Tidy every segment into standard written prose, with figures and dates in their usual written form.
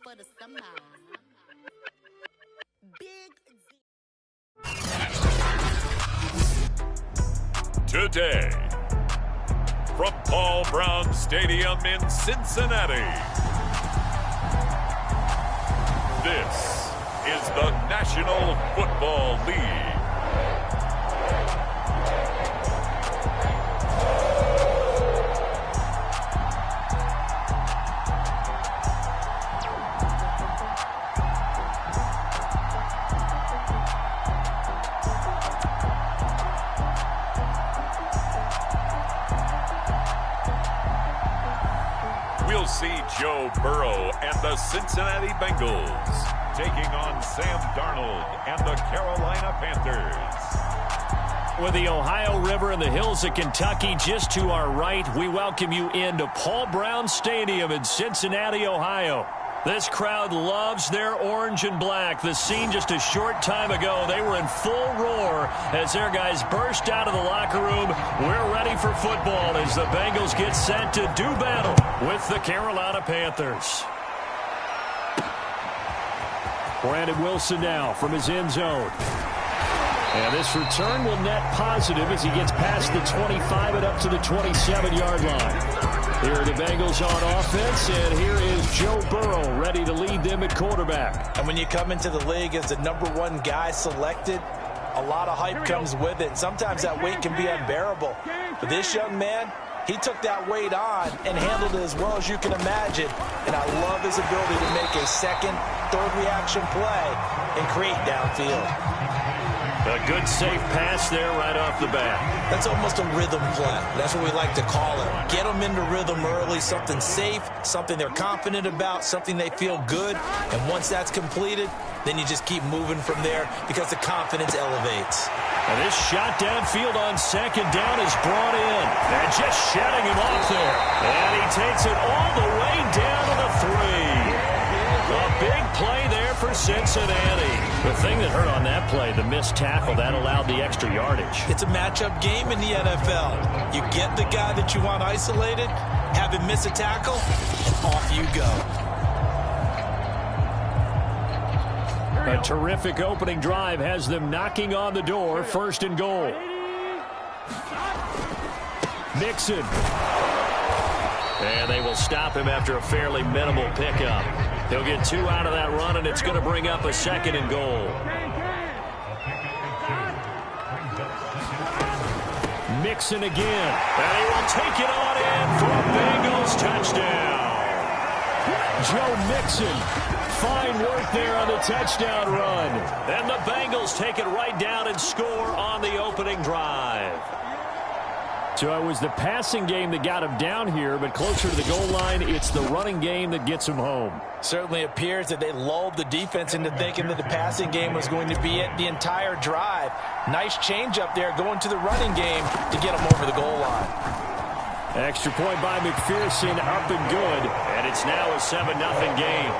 for the summer. Today, from Paul Brown Stadium in Cincinnati, this is the National Football League. We'll see Joe Burrow and the Cincinnati Bengals taking on Sam Darnold and the Carolina Panthers. With the Ohio River and the hills of Kentucky just to our right, we welcome you into Paul Brown Stadium in Cincinnati, Ohio. This crowd loves their orange and black. The scene just a short time ago, they were in full roar as their guys burst out of the locker room. We're ready for football as the Bengals get set to do battle with the Carolina Panthers. Brandon Wilson now from his end zone. And this return will net positive as he gets past the 25 and up to the 27-yard line. Here are the Bengals on offense, and here is Joe Burrow ready to lead them at quarterback. And when you come into the league as the #1 guy selected, a lot of hype comes with it. Sometimes that weight can be unbearable. But this young man, he took that weight on and handled it as well as you can imagine. And I love his ability to make a second, third reaction play and create downfield. A good, safe pass there right off the bat. That's almost a rhythm play. That's what we like to call it. Get them into rhythm early, something safe, something they're confident about, something they feel good. And once that's completed, then you just keep moving from there because the confidence elevates. And this shot downfield on second down is brought in. And just shedding him off there. And he takes it all the way down to the 3. A big play there for Cincinnati. The thing that hurt on that play, the missed tackle, that allowed the extra yardage. It's a matchup game in the NFL. You get the guy that you want isolated, have him miss a tackle, and off you go. A terrific opening drive has them knocking on the door, 1st and goal. Mixon. And they will stop him after a fairly minimal pickup. He'll get 2 out of that run, and it's going to bring up a 2nd and goal. Mixon again. And he will take it on in for a Bengals touchdown. Joe Mixon. Fine work there on the touchdown run. And the Bengals take it right down and score on the opening drive. So it was the passing game that got him down here, but closer to the goal line, it's the running game that gets him home. Certainly appears that they lulled the defense into thinking that the passing game was going to be it the entire drive. Nice change up there going to the running game to get him over the goal line. Extra point by McPherson, up and good, and it's now a 7-0 game.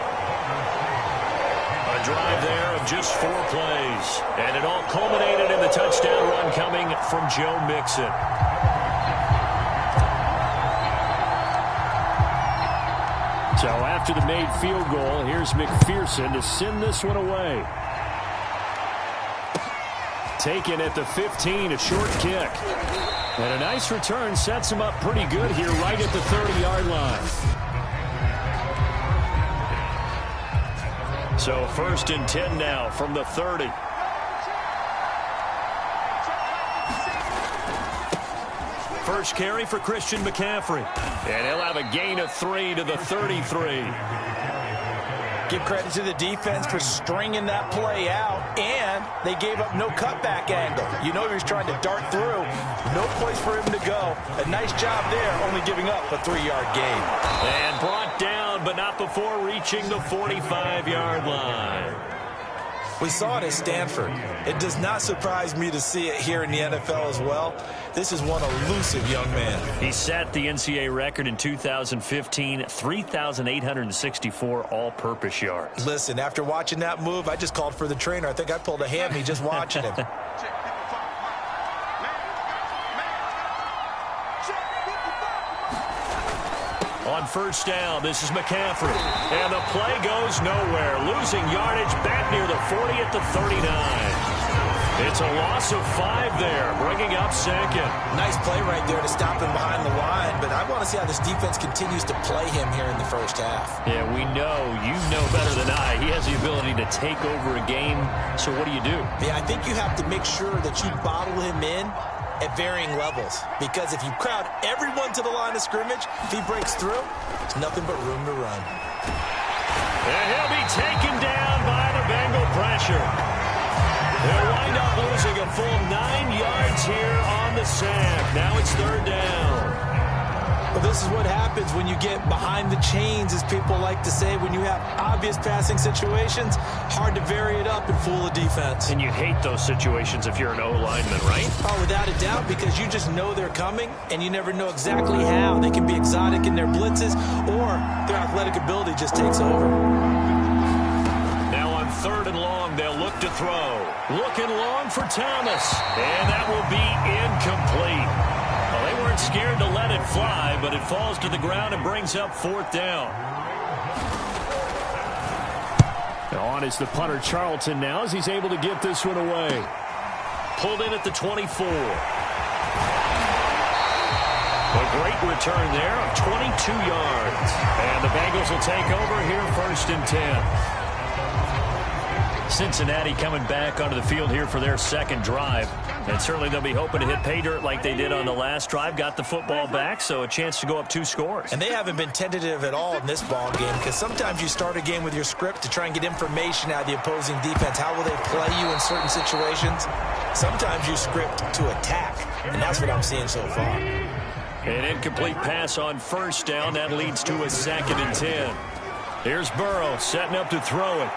A drive there of just 4 plays, and it all culminated in the touchdown run coming from Joe Mixon. So after the made field goal, here's McPherson to send this one away. Taken at the 15, a short kick. And a nice return sets him up pretty good here right at the 30-yard line. So 1st and 10 now from the 30. First carry for Christian McCaffrey. And he'll have a gain of 3 to the 33. Give credit to the defense for stringing that play out, and they gave up no cutback angle. You know he was trying to dart through. No place for him to go. A nice job there, only giving up a 3-yard gain. And brought down, but not before reaching the 45-yard line. We saw it at Stanford. It does not surprise me to see it here in the NFL as well. This is one elusive young man. He set the NCAA record in 2015, 3,864 all-purpose yards. Listen, after watching that move, I just called for the trainer. I think I pulled a hammy just watching him. On first down, this is McCaffrey. And the play goes nowhere. Losing yardage back near the 40 at the 39. It's a loss of 5 there, bringing up second. Nice play right there to stop him behind the line, but I want to see how this defense continues to play him here in the first half. Yeah, we know, you know better than I, he has the ability to take over a game, so what do you do? Yeah, I think you have to make sure that you bottle him in at varying levels, because if you crowd everyone to the line of scrimmage, if he breaks through, there's nothing but room to run. And he'll be taken down by the Bengal pressure. They'll wind up losing a full 9 yards here on the sack. Now it's third down. Well, this is what happens when you get behind the chains, as people like to say. When you have obvious passing situations, hard to vary it up and fool the defense. And you hate those situations if you're an O-lineman, right? Oh, without a doubt, because you just know they're coming, and you never know exactly how. They can be exotic in their blitzes, or their athletic ability just takes over. Now on third and long, they'll look to throw. Looking long for Thomas, and that will be incomplete. Well, they weren't scared to let it fly, but it falls to the ground and brings up fourth down. On is the punter Charlton now as he's able to get this one away. Pulled in at the 24. A great return there of 22 yards. And the Bengals will take over here first and 10. Cincinnati coming back onto the field here for their second drive. And certainly they'll be hoping to hit pay dirt like they did on the last drive. Got the football back, so a chance to go up 2 scores. And they haven't been tentative at all in this ball game, because sometimes you start a game with your script to try and get information out of the opposing defense. How will they play you in certain situations? Sometimes you script to attack, and that's what I'm seeing so far. An incomplete pass on first down. That leads to a second and 10. Here's Burrow setting up to throw it.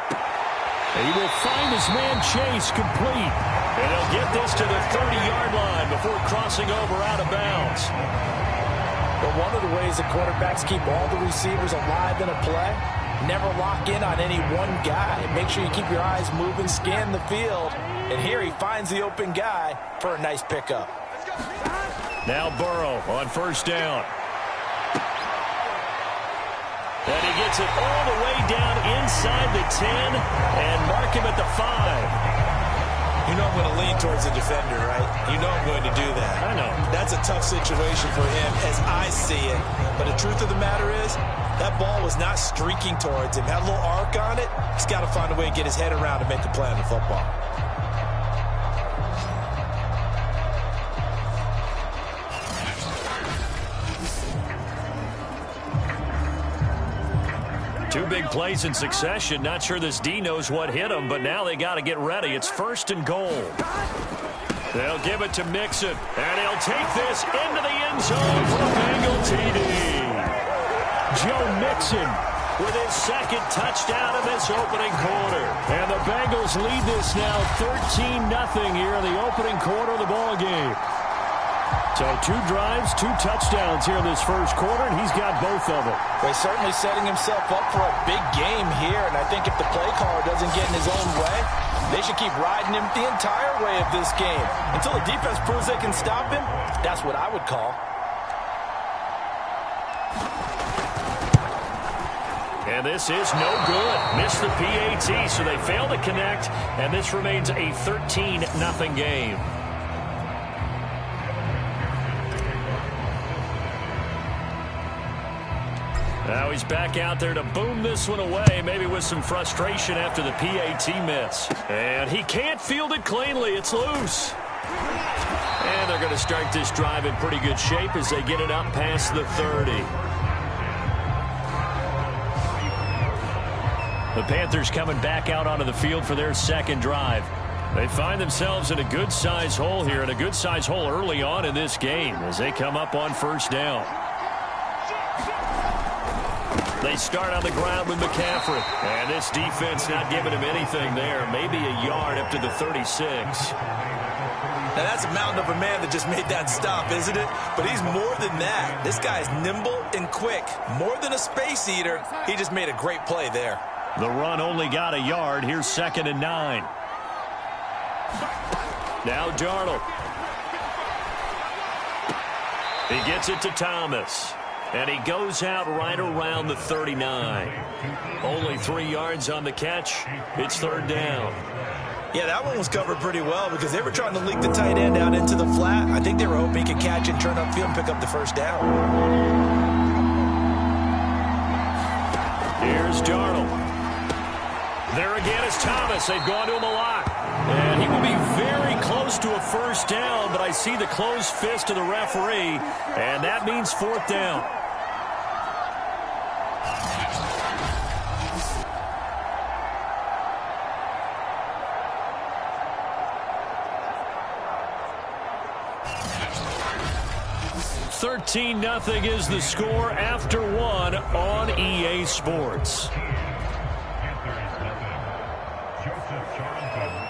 He will find his man Chase complete. And he'll get this to the 30-yard line before crossing over out of bounds. But one of the ways that quarterbacks keep all the receivers alive in a play, never lock in on any one guy. Make sure you keep your eyes moving, scan the field. And here he finds the open guy for a nice pickup. Now Burrow on first down. And he gets it all the way down inside the 10 and mark him at the 5. You know I'm going to lean towards the defender, right? You know I'm going to do that. I know. That's a tough situation for him as I see it. But the truth of the matter is, that ball was not streaking towards him. Had a little arc on it. He's got to find a way to get his head around to make the play on the football. Two big plays in succession. Not sure this D knows what hit him, but now they got to get ready. It's first and goal. They'll give it to Mixon, and he'll take this into the end zone for a Bengal TD. Joe Mixon with his second touchdown in this opening quarter. And the Bengals lead this now 13-0 here in the opening quarter of the ball game. So 2 drives, 2 touchdowns here in this first quarter, and he's got both of them. Well, he's certainly setting himself up for a big game here, and I think if the play caller doesn't get in his own way, they should keep riding him the entire way of this game. Until the defense proves they can stop him, that's what I would call. And this is no good. Missed the PAT, so they fail to connect, and this remains a 13-0 game. Now he's back out there to boom this one away, maybe with some frustration after the PAT miss. And he can't field it cleanly. It's loose. And they're going to start this drive in pretty good shape as they get it up past the 30. The Panthers coming back out onto the field for their second drive. They find themselves in a good-sized hole here, and a good-sized hole early on in this game as they come up on first down. They start on the ground with McCaffrey. And this defense not giving him anything there. Maybe a yard up to the 36. Now that's a mountain of a man that just made that stop, isn't it? But he's more than that. This guy's nimble and quick. More than a space eater. He just made a great play there. The run only got a yard. Here's 2nd and 9. Now Darnold. He gets it to Thomas. And he goes out right around the 39. Only 3 yards on the catch. It's third down. Yeah, that one was covered pretty well because they were trying to leak the tight end out into the flat. I think they were hoping he could catch and turn upfield and pick up the first down. Here's Darnold. There again is Thomas. They've gone to him a lot. And he will be very close to a first down, but I see the closed fist of the referee, and that means fourth down. $13-0 is the score after one on EA Sports.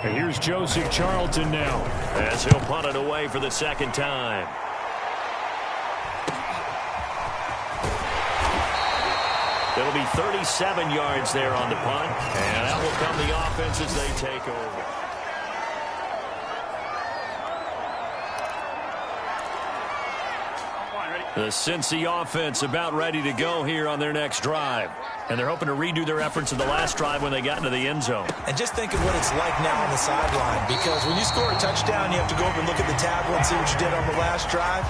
And here's Joseph Charlton now as he'll punt it away for the second time. It'll be 37 yards there on the punt, and that will come the offense as they take over. The Cincy offense about ready to go here on their next drive. And they're hoping to redo their efforts in the last drive when they got into the end zone. And just think of what it's like now on the sideline. Because when you score a touchdown, you have to go over and look at the tablet and see what you did on the last drive.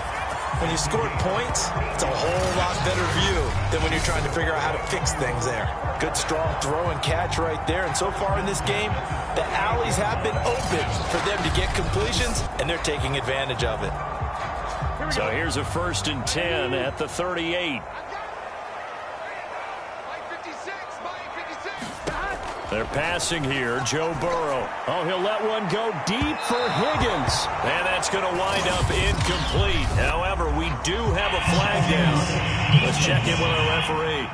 When you scored points, it's a whole lot better view than when you're trying to figure out how to fix things there. Good, strong throw and catch right there. And so far in this game, the alleys have been open for them to get completions, and they're taking advantage of it. So here's a 1st and 10 at the 38. They're passing here. Joe Burrow. Oh, he'll let one go deep for Higgins. And that's going to wind up incomplete. However, we do have a flag down. Let's check in with our referee.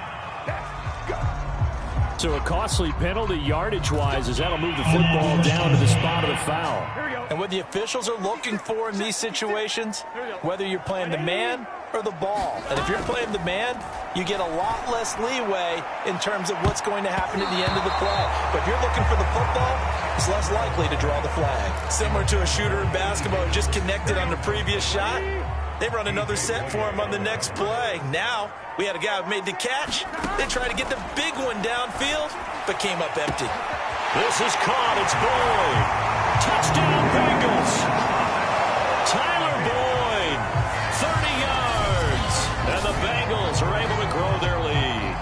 So a costly penalty yardage-wise as that'll move the football down to the spot of the foul. And what the officials are looking for in these situations, whether you're playing the man or the ball. And if you're playing the man, you get a lot less leeway in terms of what's going to happen at the end of the play. But if you're looking for the football, it's less likely to draw the flag. Similar to a shooter in basketball who just connected on the previous shot. They run another set for him on the next play. Now, we had a guy who made the catch. They tried to get the big one downfield, but came up empty. This is caught. It's Boyd. Touchdown, Bengals. Tyler Boyd, 30 yards. And the Bengals are able to grow their lead.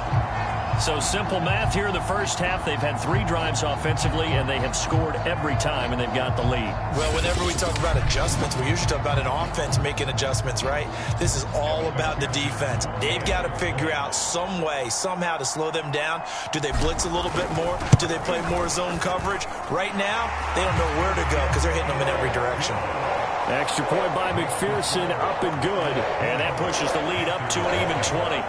So simple math here in the first half. They've had 3 drives offensively, and they have scored every time, and they've got the lead. Well, whenever we talk about adjustments, we usually talk about an offense making adjustments, right? This is all about the defense. They've got to figure out some way, somehow to slow them down. Do they blitz a little bit more? Do they play more zone coverage? Right now, they don't know where to go because they're hitting them in every direction. Extra point by McPherson, up and good. And that pushes the lead up to an even 20.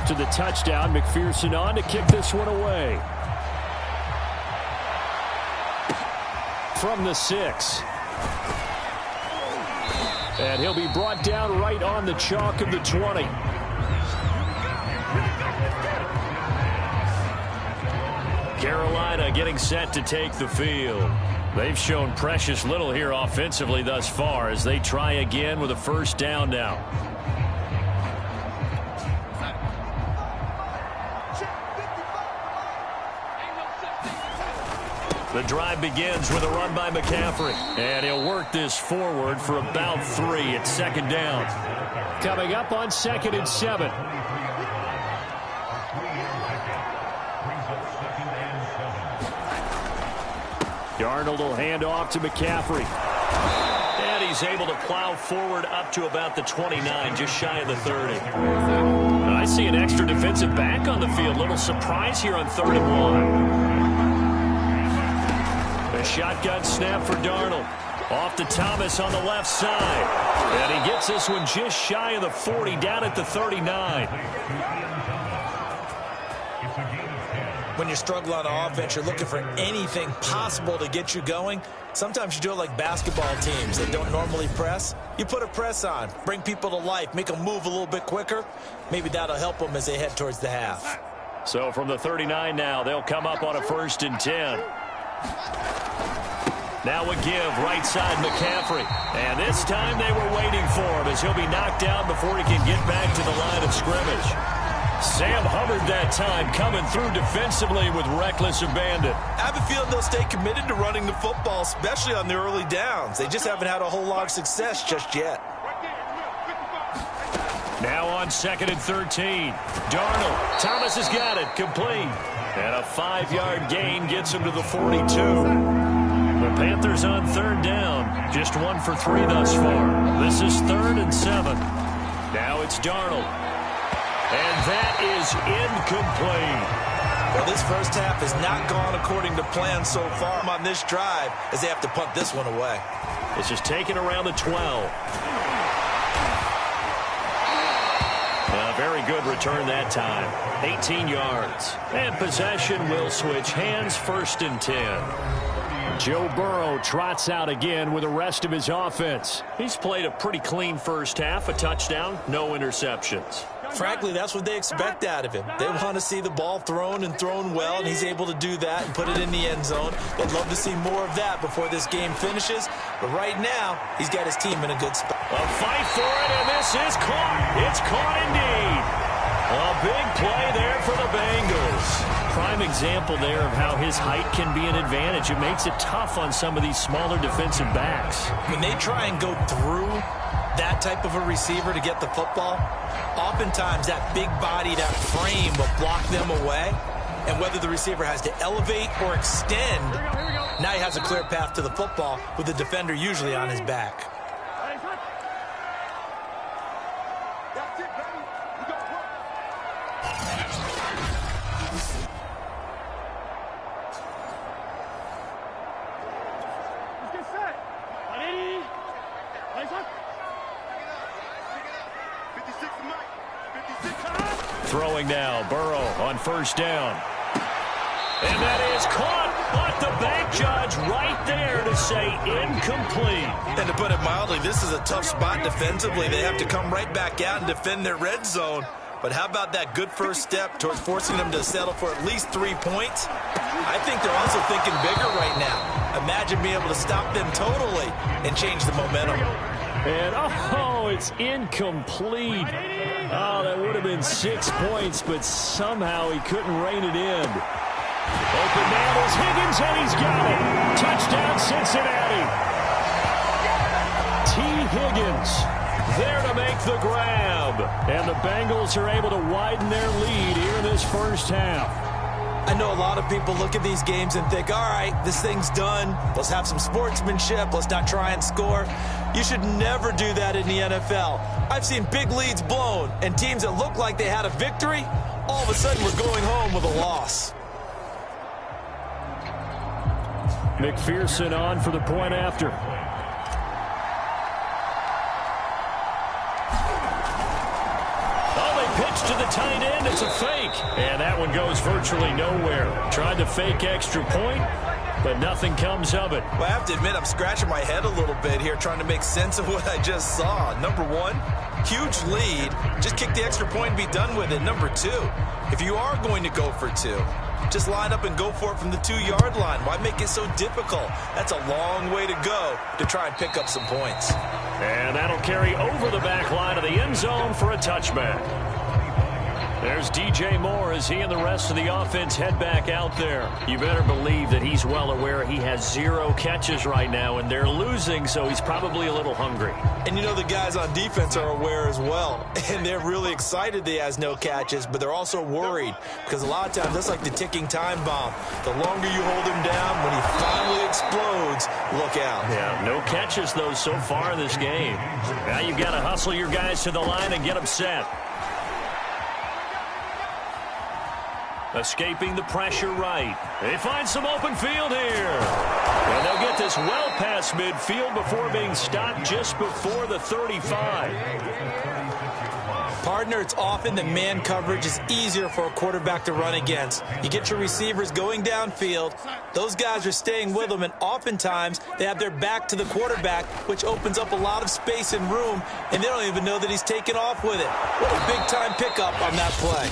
After the touchdown, McPherson on to kick this one away. From the 6. And he'll be brought down right on the chalk of the 20. Carolina getting set to take the field. They've shown precious little here offensively thus far as they try again with a first down now. The drive begins with a run by McCaffrey. And he'll work this forward for about 3 at second down. Coming up on 2nd and 7. Darnold will hand off to McCaffrey. And he's able to plow forward up to about the 29, just shy of the 30. I see an extra defensive back on the field. Little surprise here on 3rd and 1. A shotgun snap for Darnold. Off to Thomas on the left side. And he gets this one just shy of the 40, down at the 39. when you're struggling on offense, you're looking for anything possible to get you going. Sometimes you do it like basketball teams that don't normally press. You put a press on, bring people to life, make them move a little bit quicker. Maybe that'll help them as they head towards the half. So from the 39 now, they'll come up on a 1st and 10. Now a give, right side McCaffrey. And this time they were waiting for him as he'll be knocked down before he can get back to the line of scrimmage. Sam Hubbard that time coming through defensively with reckless abandon. I have a feeling they'll stay committed to running the football, especially on the early downs. They just haven't had a whole lot of success just yet. Now on 2nd and 13. Darnold. Thomas has got it. Complete. And a 5-yard gain gets him to the 42. The Panthers on 3rd down. Just 1 for 3 thus far. This is 3rd and 7. Now it's Darnold. And that is incomplete. Well, this first half has not gone according to plan so far on this drive as they have to punt this one away. This is taken around the 12. A very good return that time. 18 yards. And possession will switch hands, 1st and 10. Joe Burrow trots out again with the rest of his offense. He's played a pretty clean first half, a touchdown, no interceptions. Frankly, that's what they expect out of him. They want to see the ball thrown and thrown well, and he's able to do that and put it in the end zone. They'd love to see more of that before this game finishes. But right now, he's got his team in a good spot. A fight for it, and this is caught. It's caught indeed. A big play there for the Bengals. Prime example there of how his height can be an advantage. It makes it tough on some of these smaller defensive backs. When they try and go through that type of a receiver to get the football, oftentimes that big body, that frame will block them away. And whether the receiver has to elevate or extend, now he has a clear path to the football with the defender usually on his back. Throwing now, Burrow on 1st down. And that is caught, but the bank judge right there to say incomplete. And to put it mildly, this is a tough spot defensively. They have to come right back out and defend their red zone. But how about that good first step towards forcing them to settle for at least 3 points? I think they're also thinking bigger right now. Imagine being able to stop them totally and change the momentum. And, oh, it's incomplete. Oh, that would have been 6 points, but somehow he couldn't rein it in. Open man is Higgins, and he's got it. Touchdown, Cincinnati. T. Higgins there to make the grab. And the Bengals are able to widen their lead here in this first half. I know a lot of people look at these games and think, all right, this thing's done. Let's have some sportsmanship. Let's not try and score. You should never do that in the NFL. I've seen big leads blown, and teams that look like they had a victory, all of a sudden we're going home with a loss. McPherson on for the point after. Pitch to the tight end. It's a fake. And that one goes virtually nowhere. Tried to fake extra point, but nothing comes of it. Well, I have to admit, I'm scratching my head a little bit here trying to make sense of what I just saw. Number one, huge lead. Just kick the extra point and be done with it. Number two, if you are going to go for 2, just line up and go for it from the 2-yard line. Why make it so difficult? That's a long way to go to try and pick up some points. And that'll carry over the back line of the end zone for a touchback. There's DJ Moore as he and the rest of the offense head back out there. You better believe that he's well aware he has 0 catches right now, and they're losing, so he's probably a little hungry. And you know the guys on defense are aware as well. And they're really excited that he has no catches, but they're also worried because a lot of times that's like the ticking time bomb. The longer you hold him down, when he finally explodes, look out. Yeah, no catches, though, so far in this game. Now you've got to hustle your guys to the line and get them set. Escaping the pressure right. They find some open field here. And they'll get this well past midfield before being stopped just before the 35. Partner, it's often that man coverage is easier for a quarterback to run against. You get your receivers going downfield. Those guys are staying with them, and oftentimes they have their back to the quarterback, which opens up a lot of space and room, and they don't even know that he's taken off with it. What a big-time pickup on that play.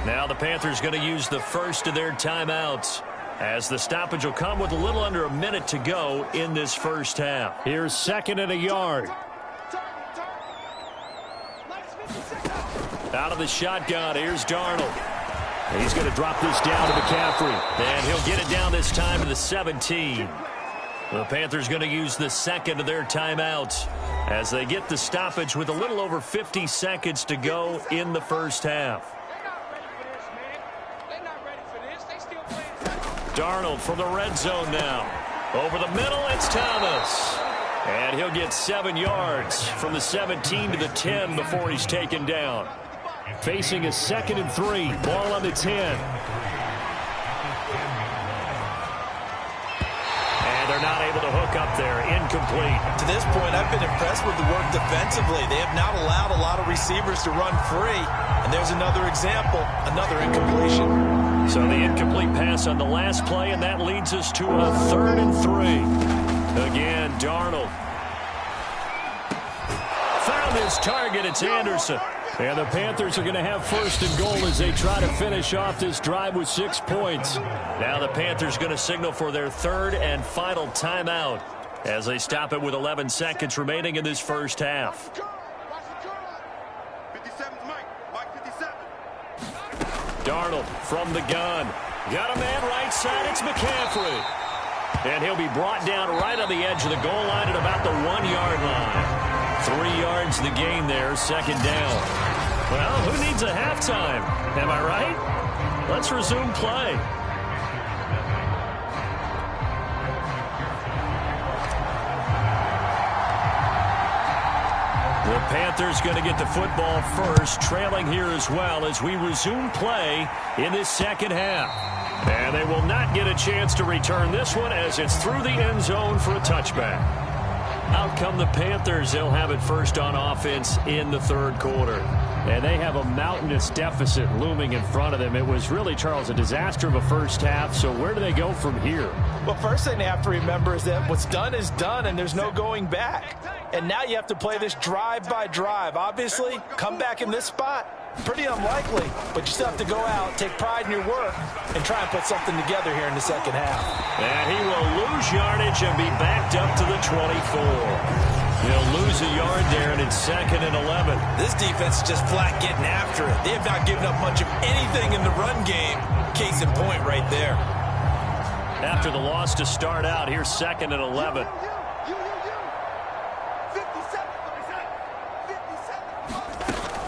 Now the Panthers going to use the first of their timeouts, as the stoppage will come with a little under a minute to go in this first half. Here's 2nd and a yard. Out of the shotgun, here's Darnold. He's going to drop this down to McCaffrey. And he'll get it down this time to the 17. The Panthers going to use the second of their timeouts as they get the stoppage with a little over 50 seconds to go in the first half. Darnold from the red zone now. Over the middle, it's Thomas. And he'll get 7 yards from the 17 to the 10 before he's taken down. Facing a 2nd and 3. Ball on the 10. And they're not able to hook up there. Incomplete. To this point, I've been impressed with the work defensively. They have not allowed a lot of receivers to run free. And there's another example, another incompletion. So the incomplete pass on the last play, and that leads us to a 3rd and 3. Again, Darnold. Found his target. It's Anderson. And the Panthers are going to have 1st and goal as they try to finish off this drive with 6 points. Now the Panthers going to signal for their 3rd and final timeout as they stop it with 11 seconds remaining in this first half. Darnold from the gun. Got a man right side. It's McCaffrey. And he'll be brought down right on the edge of the goal line at about the 1-yard line. 3 yards the gain there, 2nd down. Well, who needs a halftime? Am I right? Let's resume play. The Panthers going to get the football first, trailing here as well as we resume play in this second half. And they will not get a chance to return this one as it's through the end zone for a touchback. Out come the Panthers. They'll have it first on offense in the 3rd quarter. And they have a mountainous deficit looming in front of them. It was really, Charles, a disaster of a first half. So where do they go from here? Well, first thing they have to remember is that what's done is done, and there's no going back. And now you have to play this drive by drive. Obviously, come back in this spot. Pretty unlikely, but you still have to go out, take pride in your work, and try and put something together here in the second half. And he will lose yardage and be backed up to the 24. He'll lose a yard there, and it's 2nd and 11. This defense is just flat getting after it. They have not given up much of anything in the run game. Case in point right there. After the loss to start out, here's 2nd and 11.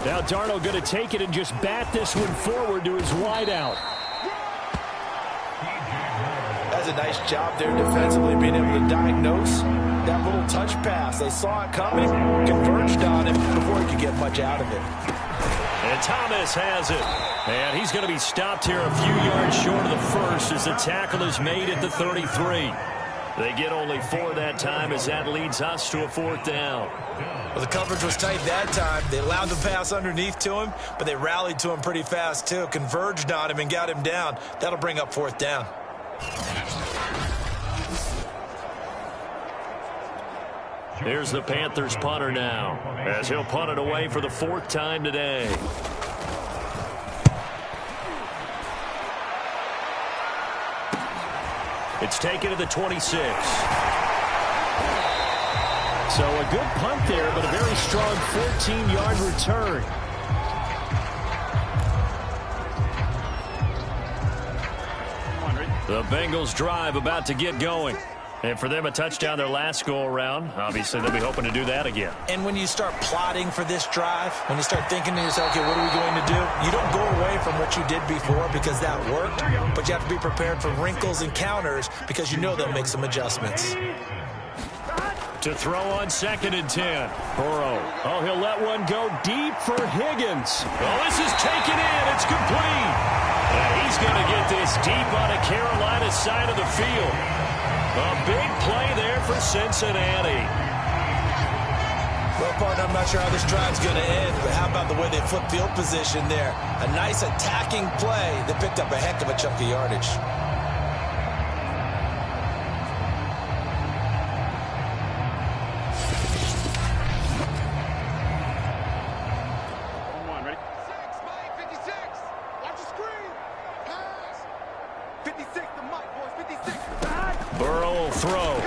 Now Darnold going to take it and just bat this one forward to his wideout. That's a nice job there defensively, being able to diagnose that little touch pass. They saw it coming, converged on it before he could get much out of it. And Thomas has it. And he's going to be stopped here a few yards short of the first as the tackle is made at the 33. They get only 4 that time as that leads us to a 4th down. Well, the coverage was tight that time. They allowed the pass underneath to him, but they rallied to him pretty fast, too. Converged on him and got him down. That'll bring up 4th down. Here's the Panthers punter now, as he'll punt it away for the 4th time today. It's taken to the 26. So a good punt there, but a very strong 14-yard return. The Bengals drive about to get going. And for them, a touchdown their last go-around. Obviously, they'll be hoping to do that again. And when you start plotting for this drive, when you start thinking to yourself, okay, what are we going to do? You don't go away from what you did before because that worked, but you have to be prepared for wrinkles and counters because you know they'll make some adjustments. To throw on 2nd and 10. Burrow. Oh, he'll let one go deep for Higgins. Oh, this is taken in. It's complete. And he's going to get this deep on a Carolina side of the field. A big play there for Cincinnati. Well, partner, I'm not sure how this drive's going to end, but how about the way they flip field position there? A nice attacking play that picked up a heck of a chunk of yardage. Burrow will throw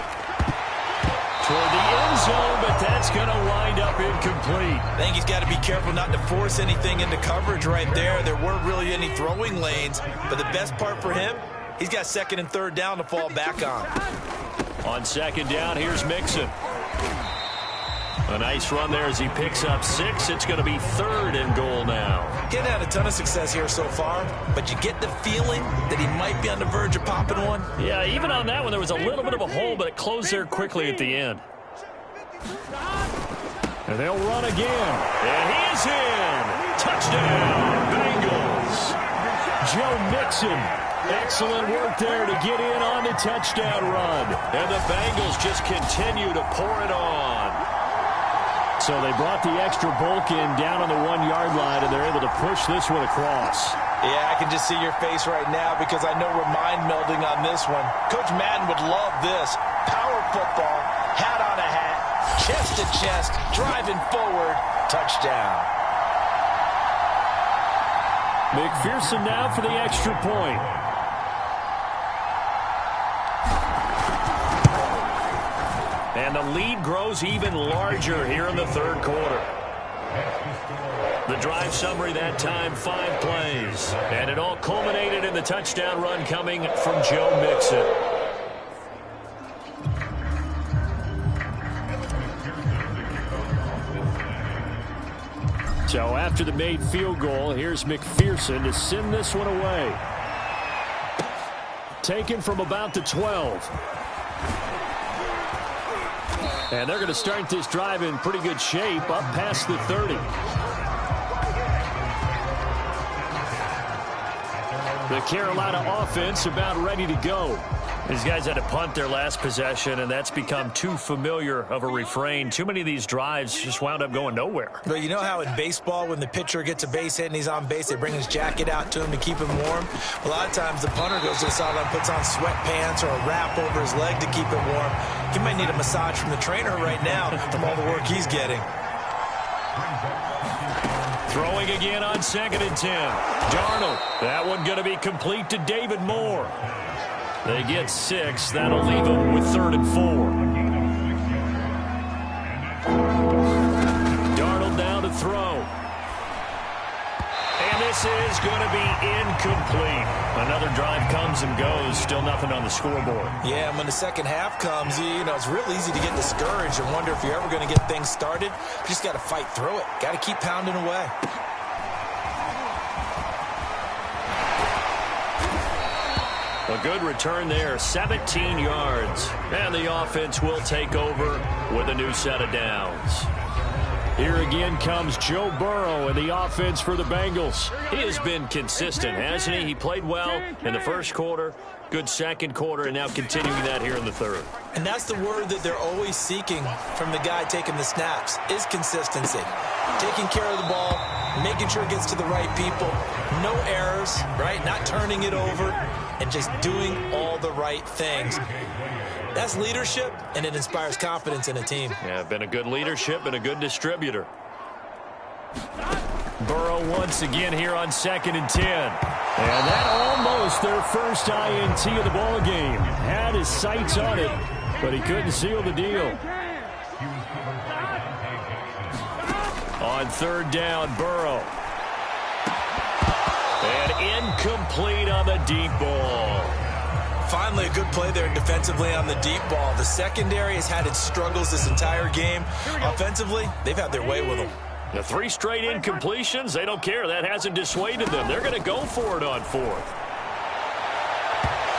toward the end zone, but that's going to wind up incomplete. I think he's got to be careful not to force anything into coverage right there. There weren't really any throwing lanes, but the best part for him, he's got second and third down to fall back on. On second down, here's Mixon. A nice run there as he picks up 6. It's going to be 3rd and goal now. Getting had a ton of success here so far, but you get the feeling that he might be on the verge of popping one. Yeah, even on that one, there was a little bit of a hole, but it closed there quickly at the end. And they'll run again. And he is in. Touchdown, Bengals. Joe Mixon. Excellent work there to get in on the touchdown run. And the Bengals just continue to pour it on. So they brought the extra bulk in down on the 1-yard line, and they're able to push this one across. Yeah, I can just see your face right now because I know we're mind melding on this one. Coach Madden would love this. Power football, hat on a hat, chest to chest, driving forward, touchdown. McPherson now for the extra point. And the lead grows even larger here in the 3rd quarter. The drive summary that time, 5 plays. And it all culminated in the touchdown run coming from Joe Mixon. So after the made field goal, here's McPherson to send this one away. Taken from about the 12. And they're going to start this drive in pretty good shape up past the 30. The Carolina offense about ready to go. These guys had to punt their last possession, and that's become too familiar of a refrain. Too many of these drives just wound up going nowhere. But you know how in baseball, when the pitcher gets a base hit and he's on base, they bring his jacket out to him to keep him warm? A lot of times the punter goes to the sideline, puts on sweatpants or a wrap over his leg to keep him warm. He might need a massage from the trainer right now from all the work he's getting. Throwing again on 2nd and 10. Darnold. That one going to be complete to David Moore. They get 6. That'll leave them with 3rd and 4. Darnold down to throw. And this is going to be incomplete. Another drive comes and goes. Still nothing on the scoreboard. Yeah, and when the second half comes, you know, it's real easy to get discouraged and wonder if you're ever going to get things started. You just got to fight through it. Got to keep pounding away. A good return there, 17 yards. And the offense will take over with a new set of downs. Here again comes Joe Burrow and the offense for the Bengals. He has been consistent, hasn't he? He played well in the 1st quarter, good 2nd quarter, and now continuing that here in the 3rd. And that's the word that they're always seeking from the guy taking the snaps, is consistency. Taking care of the ball, making sure it gets to the right people, no errors, right? Not turning it over, and just doing all the right things. That's leadership, and it inspires confidence in a team. Yeah, been a good leadership and a good distributor. Burrow once again here on 2nd and 10. And that almost their first INT of the ball game. Had his sights on it, but he couldn't seal the deal. On 3rd down, Burrow. And incomplete on the deep ball. Finally, a good play there defensively on the deep ball. The secondary has had its struggles this entire game. Offensively, they've had their way with them. The 3 straight incompletions, they don't care. That hasn't dissuaded them. They're going to go for it on 4th.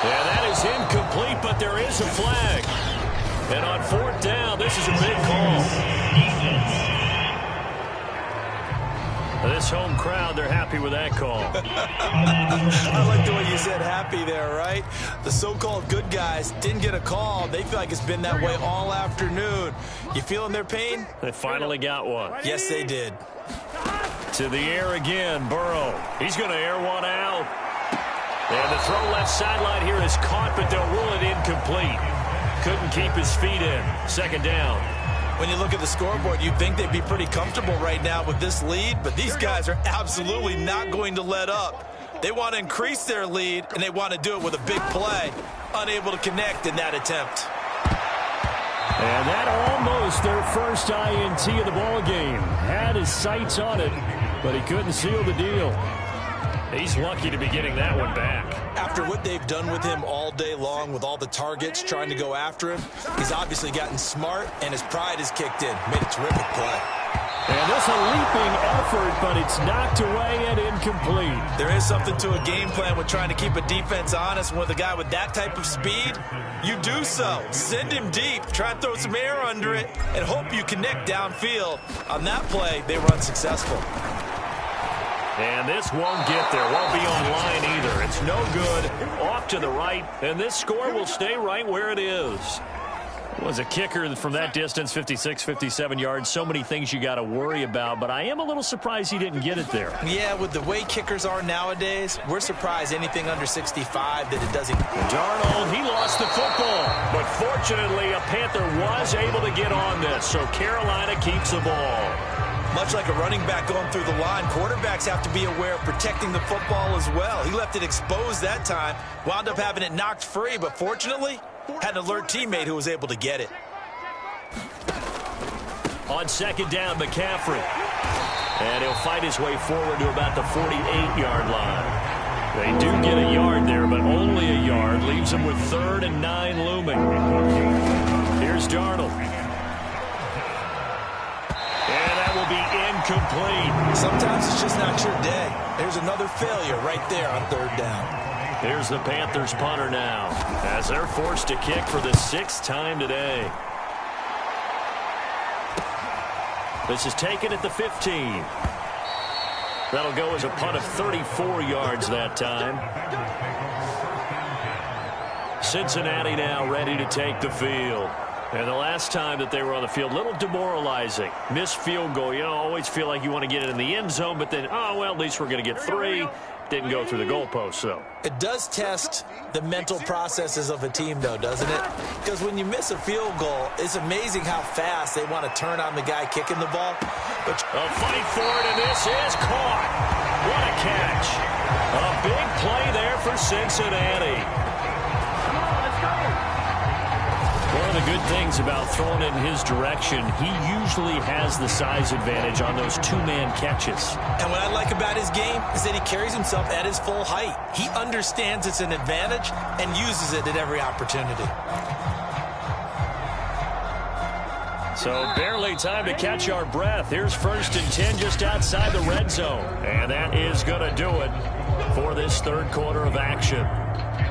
Yeah, that is incomplete, but there is a flag. And on 4th down, this is a big call. this home crowd, they're happy with that call. I like the way you said happy there, right? The so-called good guys didn't get a call. They feel like it's been that way all afternoon. You feeling their pain? They finally got one. Yes, they did. To the air again, Burrow. He's going to air one out. And the throw left sideline here is caught, but they'll rule it incomplete. Couldn't keep his feet in. Second down. When you look at the scoreboard, you'd think they'd be pretty comfortable right now with this lead, but these guys are absolutely not going to let up. They want to increase their lead, and they want to do it with a big play. Unable to connect in that attempt. And that almost their first INT of the ball game. Had his sights on it, but he couldn't seal the deal. He's lucky to be getting that one back. After what they've done with him all day long with all the targets trying to go after him, he's obviously gotten smart, and his pride has kicked in. Made a terrific play. And this a leaping effort, but it's knocked away and incomplete. There is something to a game plan with trying to keep a defense honest. With a guy with that type of speed, you do so. Send him deep, try and throw some air under it, and hope you connect downfield. On that play, they were unsuccessful. And this won't get there. Won't be online either. It's no good. Off to the right. And this score will stay right where it is. Was a kicker from that distance, 56, 57 yards. So many things you got to worry about. But I am a little surprised he didn't get it there. Yeah, with the way kickers are nowadays, we're surprised anything under 65 that it doesn't. Darnold, he lost the football. But fortunately, a Panther was able to get on this. So Carolina keeps the ball. Much like a running back going through the line, quarterbacks have to be aware of protecting the football as well. He left it exposed that time, wound up having it knocked free, but fortunately, had an alert teammate who was able to get it. On second down, McCaffrey. And he'll fight his way forward to about the 48-yard line. They do get a yard there, but only a yard. Leaves them with 3rd and 9 looming. Here's Darnold. Will be incomplete. Sometimes it's just not your day. There's another failure right there on 3rd down. Here's the Panthers punter now, as they're forced to kick for the 6th time today. This is taken at the 15. That'll go as a punt of 34 yards that time. Cincinnati now ready to take the field. And the last time that they were on the field, a little demoralizing. Missed field goal. You know, always feel like you want to get it in the end zone, but then, oh, well, at least we're going to get 3. Didn't go through the goalpost, though. It does test the mental processes of a team, though, doesn't it? Because when you miss a field goal, it's amazing how fast they want to turn on the guy kicking the ball. But a fight for it, and this is caught. What a catch. A big play there for Cincinnati. One of the good things about throwing it in his direction, he usually has the size advantage on those 2-man catches. And what I like about his game is that he carries himself at his full height. He understands it's an advantage and uses it at every opportunity. So barely time to catch our breath. Here's 1st and 10 just outside the red zone. And that is going to do it for this 3rd quarter of action.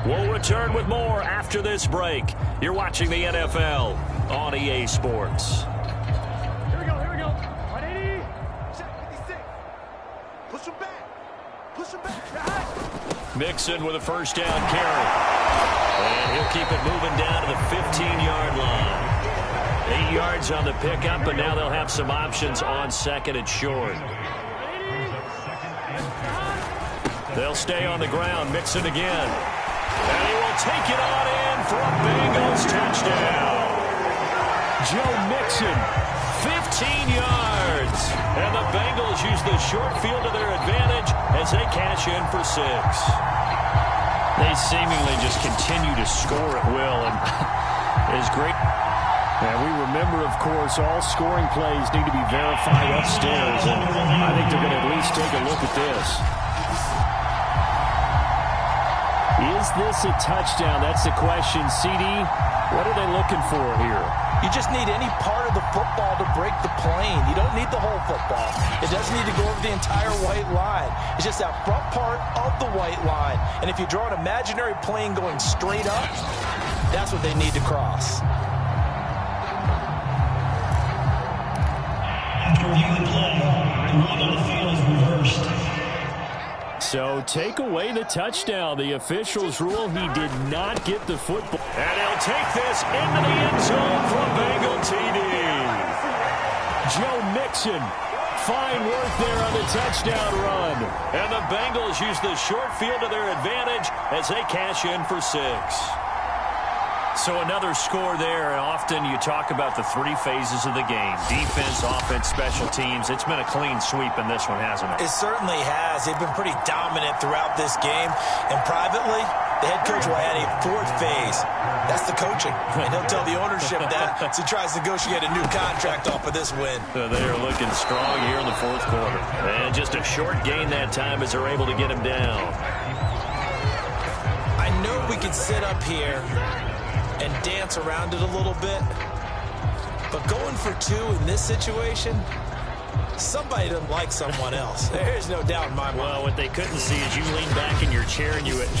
We'll return with more after this break. You're watching the NFL on EA Sports. Here we go. 180. 56. Push him back. Mixon with a 1st down carry. And he'll keep it moving down to the 15-yard line. 8 yards on the pickup, but now they'll have some options on 2nd and short. They'll stay on the ground. Mixon again. And he will take it on in for a Bengals touchdown. Joe Mixon, 15 yards. And the Bengals use the short field to their advantage as they cash in for 6. They seemingly just continue to score at will, and is great. And we remember, of course, all scoring plays need to be verified upstairs, and I think they're going to at least take a look at this. Is this a touchdown? That's the question. CD, what are they looking for here? You just need any part of the football to break the plane. You don't need the whole football. It doesn't need to go over the entire white line. It's just that front part of the white line. And if you draw an imaginary plane going straight up, that's what they need to cross. After reviewing the play, the rule on the field is reversed. So take away the touchdown. The officials rule he did not get the football. And he'll take this into the end zone for a Bengal TD. Joe Mixon. Fine work there on the touchdown run. And the Bengals use the short field to their advantage as they cash in for 6. So another score there, and often you talk about the 3 phases of the game. Defense, offense, special teams. It's been a clean sweep in this one, hasn't it? It certainly has. They've been pretty dominant throughout this game. And privately, the head coach will add a 4th phase. That's the coaching. And he'll tell the ownership that as he tries to negotiate a new contract off of this win. So they are looking strong here in the 4th quarter. And just a short gain that time as they're able to get him down. I know we can sit up here and dance around it a little bit, but going for 2 in this situation, somebody doesn't like someone else. There's no doubt in my mind. Well, what they couldn't see is you leaned back in your chair and you went,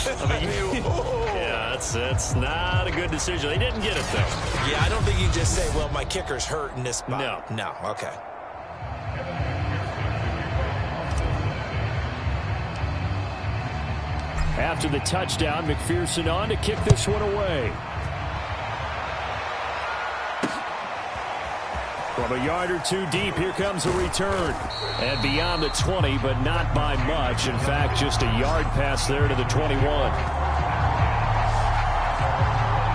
yeah, that's not a good decision. They didn't get it, though. Yeah, I don't think you can just say, well, my kicker's hurt in this spot. No, okay. After the touchdown, McPherson on to kick this one away. From a yard or 2 deep, here comes a return. And beyond the 20, but not by much. In fact, just a yard pass there to the 21.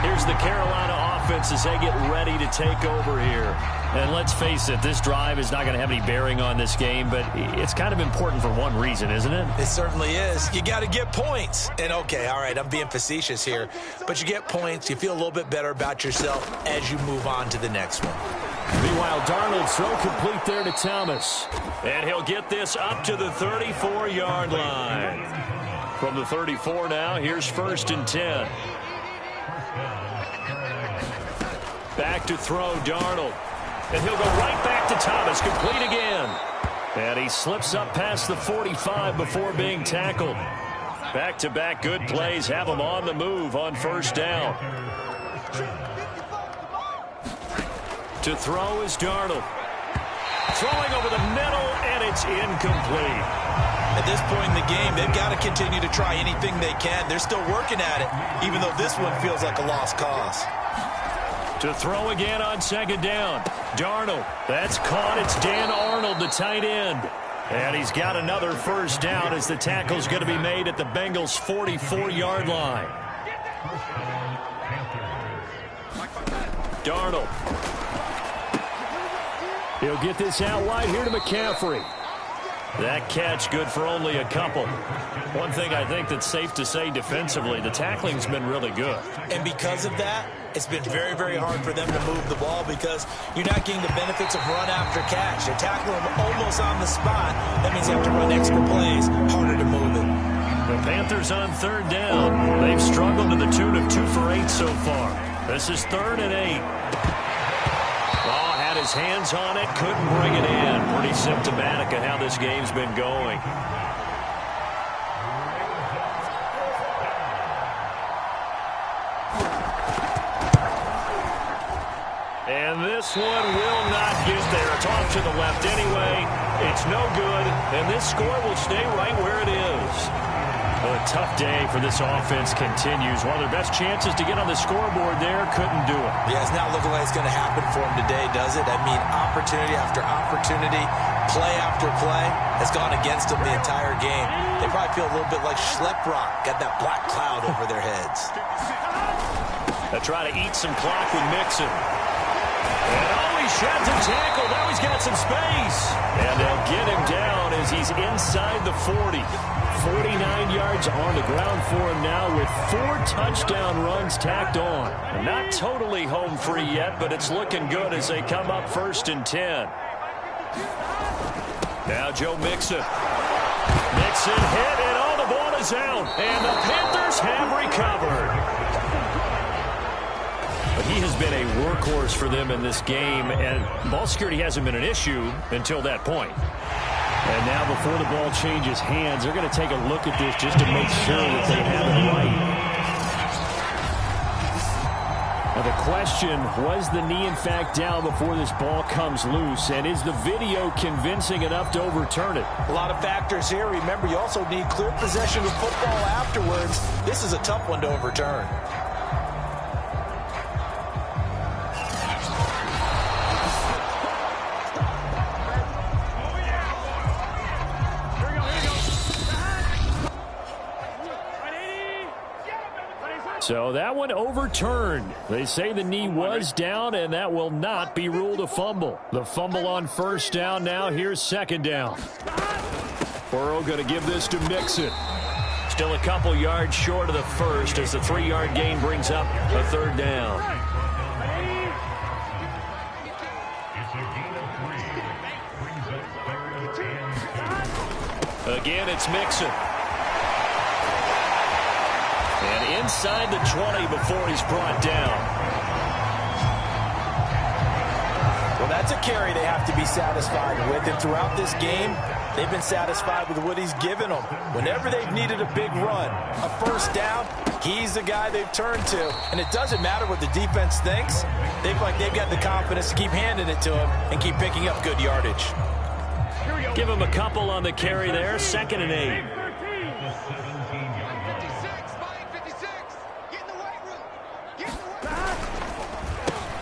Here's the Carolina offense as they get ready to take over here. And let's face it, this drive is not going to have any bearing on this game, but it's kind of important for one reason, isn't it? It certainly is. You got to get points. And, okay, all right, I'm being facetious here, but you get points, you feel a little bit better about yourself as you move on to the next one. Meanwhile, Darnold throw complete there to Thomas. And he'll get this up to the 34-yard line. From the 34 now, here's 1st and 10. Back to throw, Darnold. And he'll go right back to Thomas, complete again. And he slips up past the 45 before being tackled. Back-to-back good plays have him on the move on 1st down. To throw is Darnold. Throwing over the middle, and it's incomplete. At this point in the game, they've got to continue to try anything they can. They're still working at it, even though this one feels like a lost cause. To throw again on 2nd down. Darnold, that's caught. It's Dan Arnold, the tight end. And he's got another 1st down as the tackle's going to be made at the Bengals' 44-yard line. Darnold. He'll get this out wide here to McCaffrey. That catch good for only a couple. One thing I think that's safe to say defensively, the tackling's been really good. And because of that, it's been very, very hard for them to move the ball because you're not getting the benefits of run after catch. They tackle them almost on the spot. That means you have to run extra plays, harder to move it. The Panthers on 3rd down. They've struggled to the tune of 2 for 8 so far. This is 3rd and 8. Had his hands on it, couldn't bring it in. Pretty symptomatic of how this game's been going. And this one will not get there. It's off to the left anyway. It's no good, and this score will stay right where it is. Well, a tough day for this offense continues. One of their best chances to get on the scoreboard there, couldn't do it. Yeah, it's not looking like it's going to happen for them today, does it? I mean, opportunity after opportunity, play after play has gone against them the entire game. They probably feel a little bit like Schleprock, got that black cloud over their heads. They'll try to eat some clock with Mixon. And he sheds a tackle. Now he's got some space. And they'll get him down as he's inside the 40. 49 yards on the ground for him now with 4 touchdown runs tacked on. And not totally home free yet, but it's looking good as they come up 1st and 10. Now Joe Mixon. Mixon hit, and all the ball is out. And the Panthers have recovered. But he has been a workhorse for them in this game, and ball security hasn't been an issue until that point. And now before the ball changes hands, they're going to take a look at this just to make sure that they have it right. And the question, was the knee in fact down before this ball comes loose? And is the video convincing enough to overturn it? A lot of factors here. Remember, you also need clear possession of football afterwards. This is a tough one to overturn. So that one overturned. They say the knee was down, and that will not be ruled a fumble. The fumble on first down now. Here's second down. Burrow going to give this to Mixon. Still a couple yards short of the first as the 3-yard gain brings up a third down. Again, it's Mixon. And inside the 20 before he's brought down. Well, that's a carry they have to be satisfied with. And throughout this game, they've been satisfied with what he's given them. Whenever they've needed a big run, a first down, he's the guy they've turned to. And it doesn't matter what the defense thinks. They've got the confidence to keep handing it to him and keep picking up good yardage. Give him a couple on the carry there. 2nd and 8.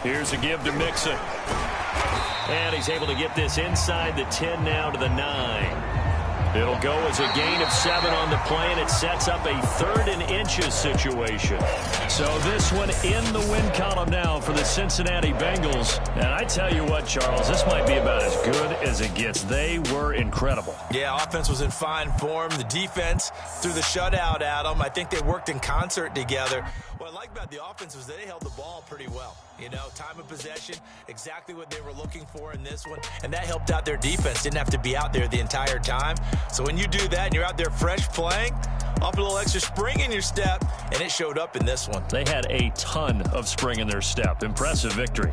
Here's a give to Mixon. And he's able to get this inside the 10 now to the 9. It'll go as a gain of 7 on the play, and it sets up a 3rd and inches situation. So this one in the win column now for the Cincinnati Bengals. And I tell you what, Charles, this might be about as good as it gets. They were incredible. Yeah, offense was in fine form. The defense threw the shutout at them. I think they worked in concert together. What I like about the offense was they held the ball pretty well. You know, time of possession, exactly what they were looking for in this one. And that helped out their defense. Didn't have to be out there the entire time. So when you do that and you're out there fresh playing, off a little extra spring in your step, and it showed up in this one. They had a ton of spring in their step. Impressive victory.